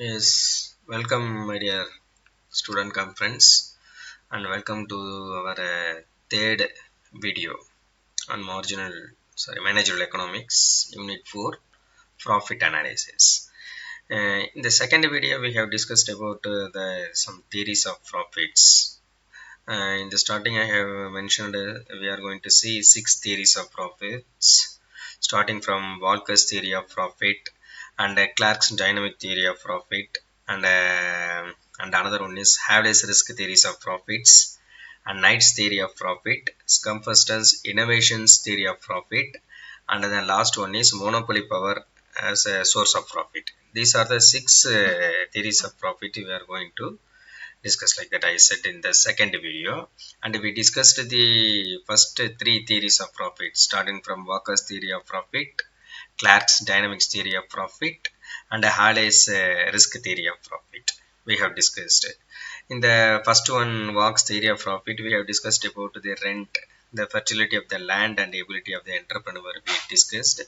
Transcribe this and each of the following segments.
Yes, welcome, my dear student conference, and welcome to our third video on managerial economics, Unit 4, profit analysis. In the second video, we have discussed about the some theories of profits. In the starting, I have mentioned we are going to see six theories of profits, starting from Walker's theory of profit and Clark's dynamic theory of profit, and another one is Havele's risk theories of profits, and Knight's theory of profit, Scumfoster's innovations theory of profit, and the last one is monopoly power as a source of profit. These are the six theories of profit we are going to discussed like that I said in the second video, and we discussed the first three theories of profit, starting from Walker's theory of profit, Clark's dynamics theory of profit, and Halley's risk theory of profit. We have discussed in the first one, Walker's theory of profit. We have discussed about the rent, the fertility of the land, and the ability of the entrepreneur. We discussed.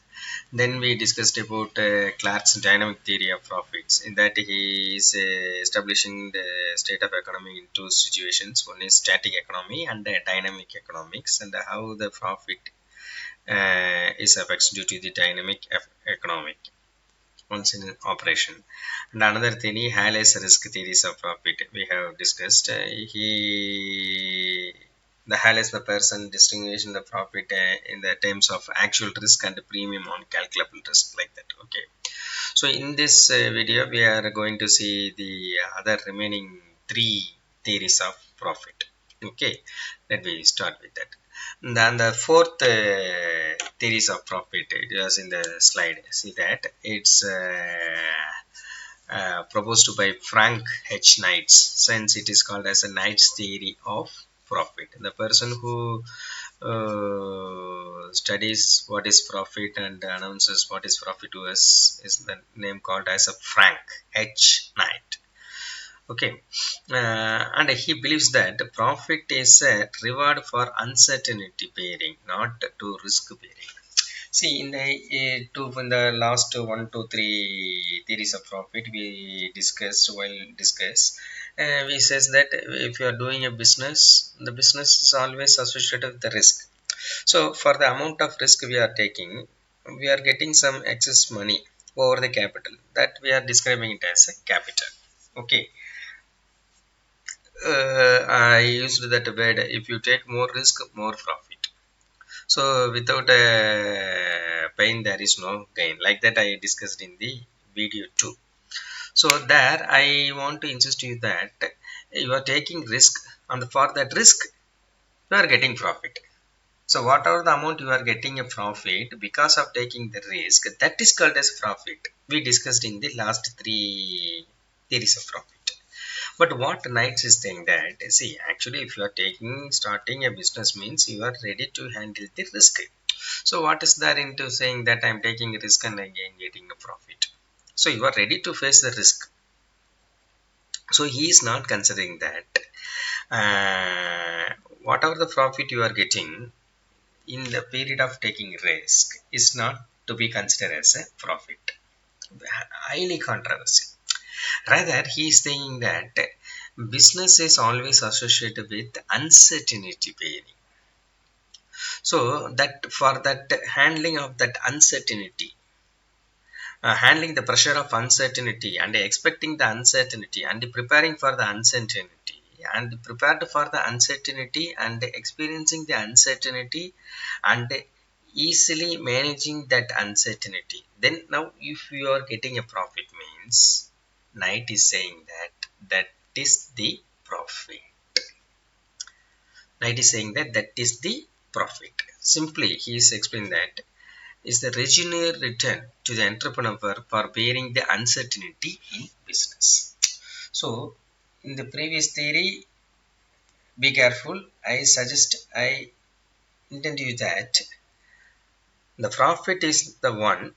Then we discussed about Clark's dynamic theory of profits. In that, he is establishing the state of economy in two situations. One is static economy and dynamic economics, and how the profit is affects due to the dynamic economic once in operation. And another theory, Halley's risk theories of profit, we have discussed. The Halley's the person distinguishing the profit in the terms of actual risk and premium on calculable risk, like that. Okay. So in this video, we are going to see the other remaining three theories of profit. Okay, let me start with that. Then the fourth theories of profit, it was in the slide. See that it's proposed by Frank H. Knight, since it is called as a Knight's theory of profit. The person who studies what is profit and announces what is profit to us is the name called as a Frank H. Knight. Okay, and he believes that profit is a reward for uncertainty bearing, not to risk bearing. See, in the last one, two, three theories of profit we discussed while discuss, we says that if you are doing a business, the business is always associated with the risk. So for the amount of risk we are taking, we are getting some excess money over the capital. That we are describing it as a capital. Okay. I used that word. If you take more risk, more profit. So without pain, there is no gain. Like that, I discussed in the video too. So there, I want to insist you that you are taking risk, and for that risk, you are getting profit. So whatever the amount you are getting a profit because of taking the risk, that is called as profit. We discussed in the last three theories of profit. But what Knights is saying that, see, actually, if you are starting a business means you are ready to handle the risk. So what is there into saying that I am taking a risk and again getting a profit? So you are ready to face the risk. So he is not considering that whatever the profit you are getting in the period of taking risk is not to be considered as a profit. Highly controversial. Rather, he is saying that business is always associated with uncertainty bearing. So that for that handling of that uncertainty, handling the pressure of uncertainty and expecting the uncertainty and preparing for the uncertainty and prepared for the uncertainty and experiencing the uncertainty and easily managing that uncertainty, then now if you are getting a profit means Knight is saying that that is the profit. Knight is saying that that is the profit. Simply he is explaining that is the revenue return to the entrepreneur for bearing the uncertainty in business. So in the previous theory, be careful. I intend you that the profit is the one,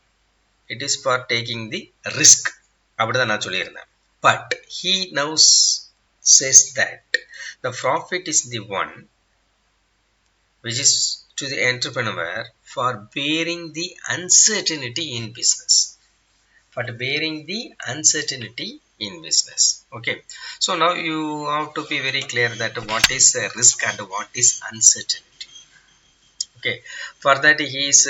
it is for taking the risk. அப்படிதான் நான் சொல்லியிருந்தேன். But he now says that the profit is the one which is to the entrepreneur for bearing the uncertainty in business. For bearing the uncertainty in business. Okay, so now you have to be very clear that what is risk and what is uncertainty. Okay, for that he is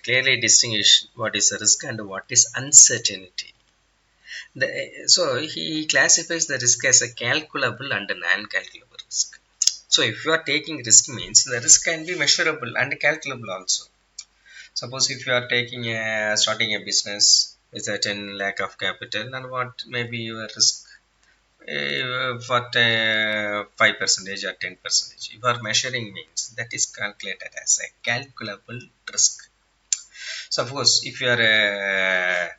clearly distinguished what is risk and what is uncertainty. So he classifies the risk as a calculable and a non-calculable risk. So if you are taking risk means the risk can be measurable and calculable also. Suppose if you are taking starting a business with a 10 lakh of capital, and what may be your risk for 5 percentage or 10 percentage. You are measuring means that is calculated as a calculable risk. Suppose if you are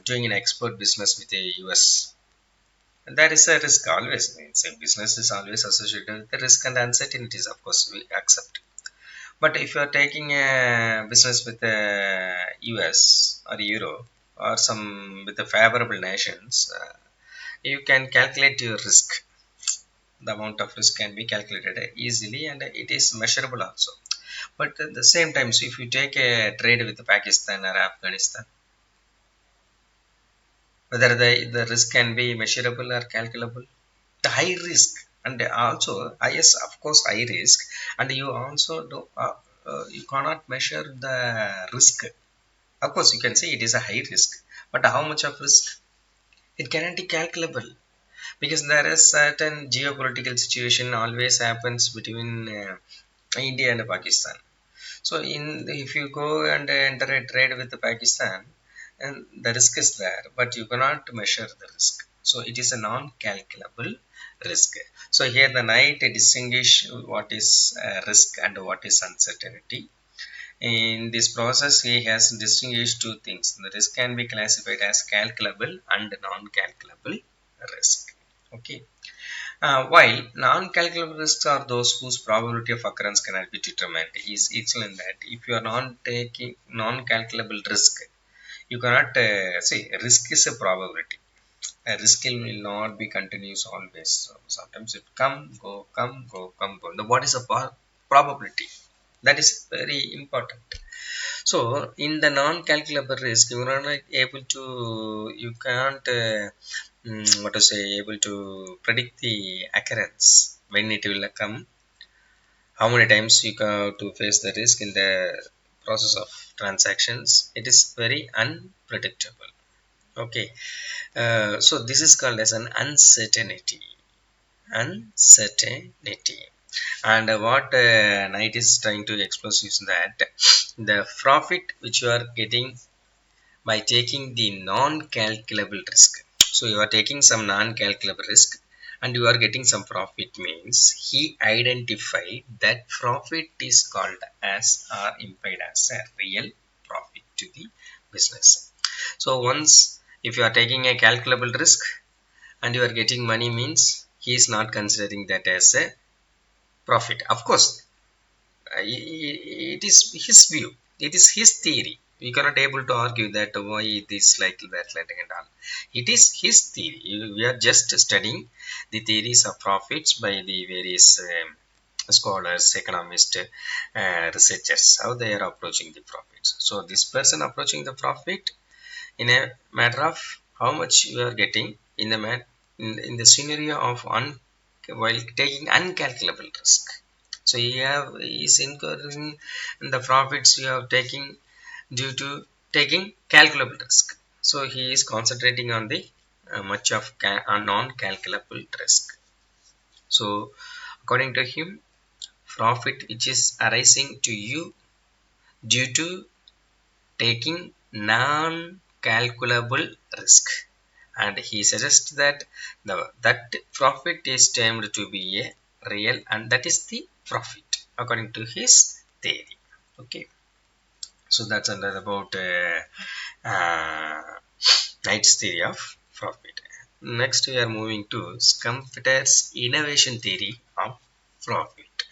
doing an export business with the US, that is a risk always. Means a business is always associated with the risk and uncertainties. Of course, we accept. But if you are taking a business with the US or Euro or some with the favorable nations, you can calculate your risk. The amount of risk can be calculated easily and it is measurable also. But at the same time, so if you take a trade with Pakistan or Afghanistan, whether the risk can be measurable or calculable, the high risk and also yes, of course, high risk, and you also do you cannot measure the risk. Of course, you can say it is a high risk, but how much of risk it cannot be calculable, because there is certain geopolitical situation always happens between India and Pakistan. So if you go and enter a trade with Pakistan, and the risk is there, but you cannot measure the risk. So it is a non-calculable risk. So here the knight distinguish what is risk and what is uncertainty. In this process, he has distinguished two things. The risk can be classified as calculable and non-calculable risk. Okay. While non-calculable risks are those whose probability of occurrence cannot be determined, is excellent that if you are not taking non-calculable risk, you cannot see risk is a probability. A risk will not be continuous always. So sometimes it come go, come go. Now, what is a probability? That is very important. So in the non-calculable risk, you are not able to, you can't, what to say, able to predict the occurrence when it will come. How many times you have to face the risk in the process of transactions? It is very unpredictable. Okay, so this is called as an uncertainty. Uncertainty. And what Knight is trying to express is that the profit which you are getting by taking the non-calculable risk. So you are taking some non-calculable risk and you are getting some profit means he identified that profit is called as or implied as a real profit to the business. So once if you are taking a calculable risk and you are getting money means he is not considering that as a profit. Of course, it is his view, it is his theory. We cannot able to argue that why it is like that, like and all. It is his theory. We are just studying the theories of profits by the various scholars, economists, researchers, how they are approaching the profits. So this person approaching the profit in a matter of how much you are getting in the in the scenario of while taking uncalculable risk. So he have is incurring the profits you are taking due to taking calculable risk. So he is concentrating on the much of non-calculable risk. So according to him, profit which is arising to you due to taking non-calculable risk, and he suggests that that profit is termed to be a real, and that is the profit according to his theory. Okay, so that's under about Knight's theory of profit. Next we are moving to Schumpeter's innovation theory of profit.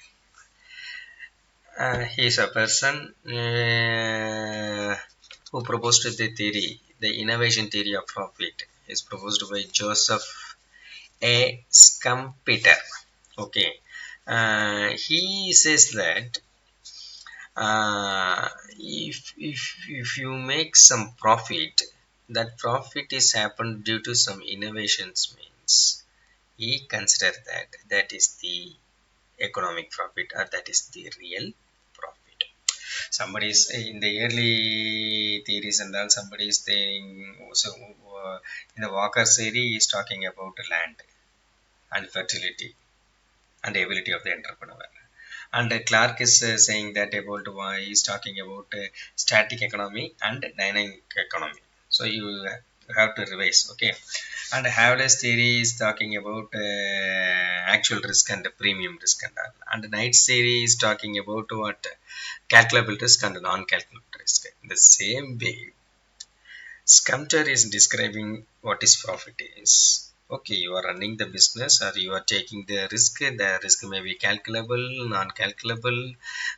He is a person who proposed the theory, the innovation theory of profit is proposed by Joseph A. Schumpeter. Okay, he says that if you make some profit that profit is happened due to some innovations means he consider that is the economic profit, or that is the real profit. Somebody is in the early theories and all, somebody is saying, so in the Walker theory is talking about land and fertility and the ability of the entrepreneur. And Clark is saying that about why he's talking about static economy and dynamic economy. So you have to revise, okay. And Havele's theory is talking about actual risk and premium risk and all. And Knight's theory is talking about what calculable risk and non-calculable risk. In the same way, Scumter is describing what is profit is. Okay, you are running the business or you are taking the risk. The risk may be calculable, non-calculable,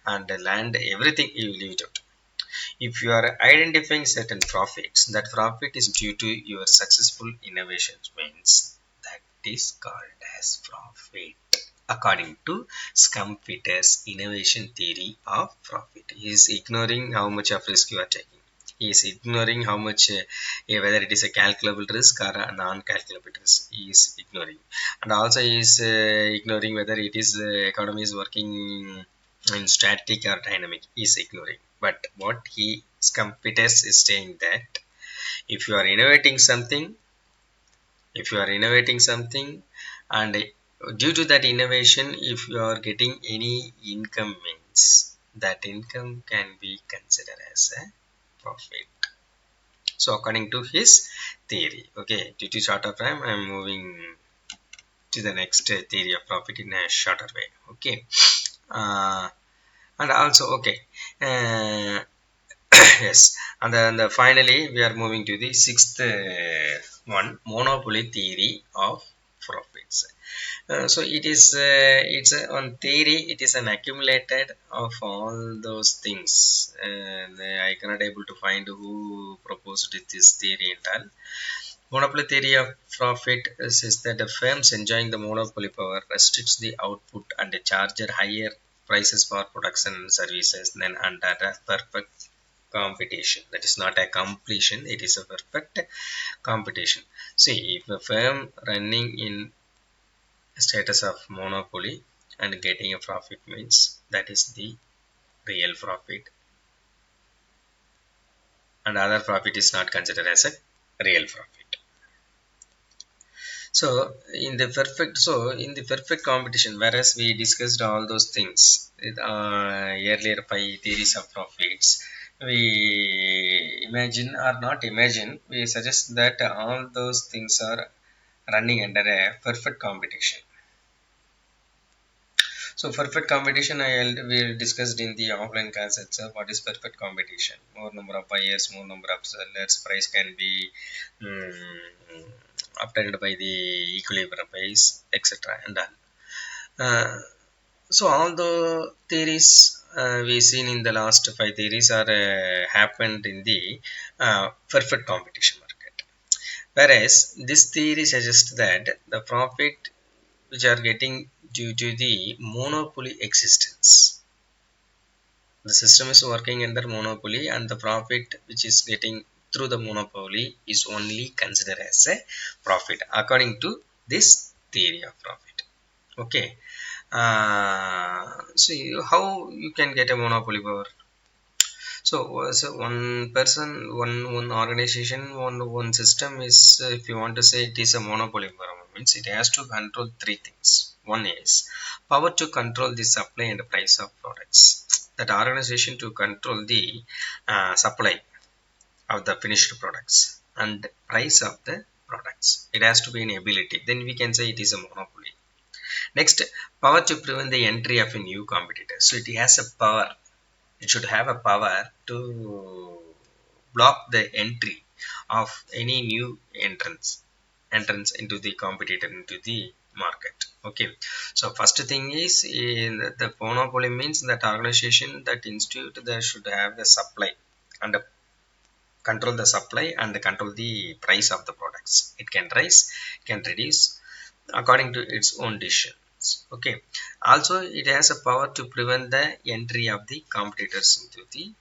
and the land, everything you leave it out. If you are identifying certain profits, that profit is due to your successful innovations means that is called as profit. According to Schumpeter's innovation theory of profit, he is ignoring how much of risk you are taking. He is ignoring how much, whether it is a calculable risk or a non-calculable risk. He is ignoring, and also he is ignoring whether it is economy is working in static or dynamic. He is ignoring. But what he Schumpeter is saying that if you are innovating something, if you are innovating something, and due to that innovation, if you are getting any income means that income can be considered as a profit. So according to his theory, okay, due to shorter time, I am moving to the next theory of profit in a shorter way. Okay, uh, and also okay, uh, yes, and then finally we are moving to the sixth one, monopoly theory of profits. So it's on theory, it is an accumulated of all those things, and I cannot able to find who proposed this theory and all. Monopoly theory of profit says that the firms enjoying the monopoly power restricts the output and charge higher prices for products and services than under a perfect competition. That is not a completion, it is a perfect competition. See, if a firm running in status of monopoly and getting a profit means that is the real profit, and other profit is not considered as a real profit. In the perfect competition, whereas we discussed all those things earlier by theories of profits, we imagine or not imagine, we suggest that all those things are running under a perfect competition. So perfect competition, we discussed in the offline class itself. What is perfect competition? More number of buyers, more number of sellers. Price can be um, obtained by the equilibrium price, etc. And all. Uh, so all the theories we seen in the last five theories are happened in the perfect competition market. Whereas this theory suggests that the profit which are getting due to the monopoly existence. The system is working under monopoly, and the profit which is getting through the monopoly is only considered as a profit according to this theory of profit. Okay. So how you can get a monopoly power? So one person, one organization, one system is, if you want to say it is a monopoly environment, means it has to control three things. One is power to control the supply and the price of products. That organization to control the supply of the finished products and price of the products. It has to be an ability. Then we can say it is a monopoly. Next, power to prevent the entry of a new competitor. So it has a power, it should have a power to block the entry of any new entrance into the competitor into the market. Okay, so first thing is in the monopoly means that organization, that institute, that should have the supply and control the supply and control the price of the products. It can rise, can reduce according to its own decisions. Okay, also it has a power to prevent the entry of the competitors into the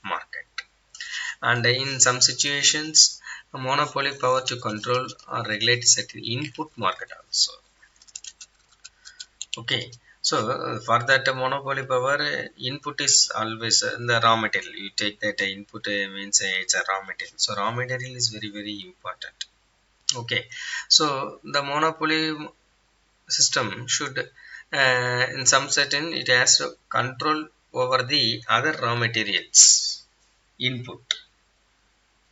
market. And in some situations, A monopoly power to control or regulate certain input market also. Okay, so for that monopoly power, input is always the raw material. You take that input means it's a raw material. So raw material is very very important. Okay, so the monopoly system should, in some certain, it has control over the other raw materials input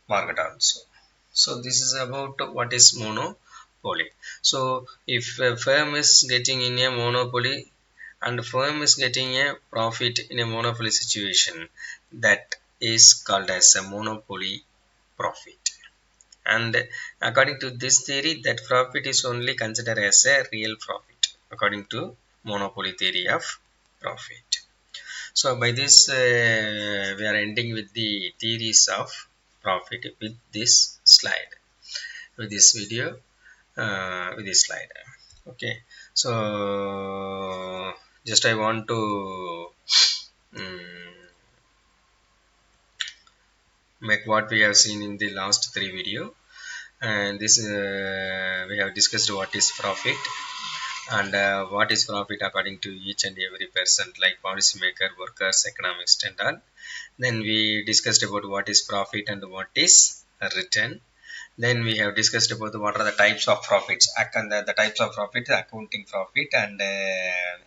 market also. So this is about what is monopoly. So if a firm is getting in a monopoly and firm is getting a profit in a monopoly situation, that is called as a monopoly profit. And according to this theory, that profit is only considered as a real profit according to monopoly theory of profit. So by this, we are ending with the theories of profit with this slide, with this video, with this slide. Okay, so just I want to um, make what we have seen in the last three video. And this we have discussed what is profit, and what is profit according to each and every person, like policymaker, workers, economists and all. Then we discussed about what is profit and what is return. Then we have discussed about what are the types of profits. The types of profit, accounting profit and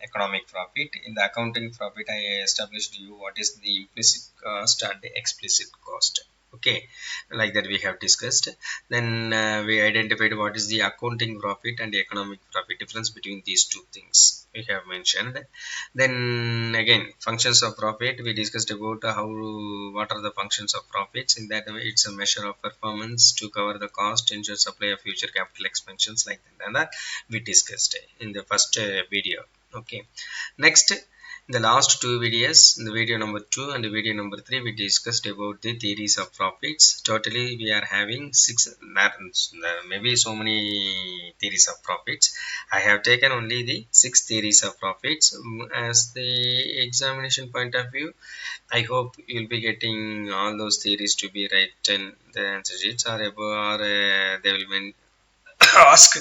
economic profit. In the accounting profit, I established you what is the implicit cost and the explicit cost. Okay, like that we have discussed. Then we identified what is the accounting profit and the economic profit, difference between these two things we have mentioned. Then again, functions of profit, we discussed about how, what are the functions of profits. In that way, it's a measure of performance to cover the cost, ensure supply of future capital expansions, like that, and that we discussed in the first video. Okay, next, in the last two videos, in the video number 2 and the video number 3, we discussed about the theories of profits. Totally we are having six, maybe so many theories of profits. I have taken only the 6 theories of profits. As the examination point of view, I hope you'll be getting all those theories to be right in the answer sheets, or above, or they will ask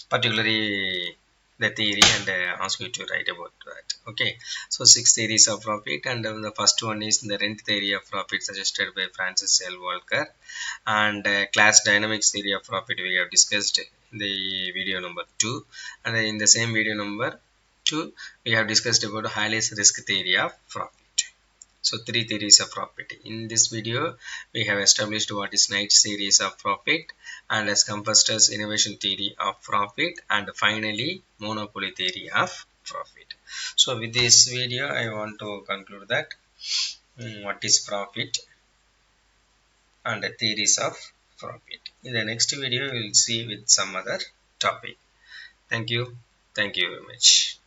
particularly the theory and ask you to write about that. Okay, so 6 theories of profit, and the first one is the rent theory of profit, suggested by Francis L. Walker. And class dynamics theory of profit we have discussed in the video number 2. And in the same video number 2, we have discussed about Haley's risk theory of profit. So 3 theories of profit. In this video, we have established what is Knight's series of profit, and as Composter's innovation theory of profit, and finally monopoly theory of profit. So with this video, I want to conclude that what is profit and the theories of profit. In the next video, we will see with some other topic. Thank you. Thank you very much.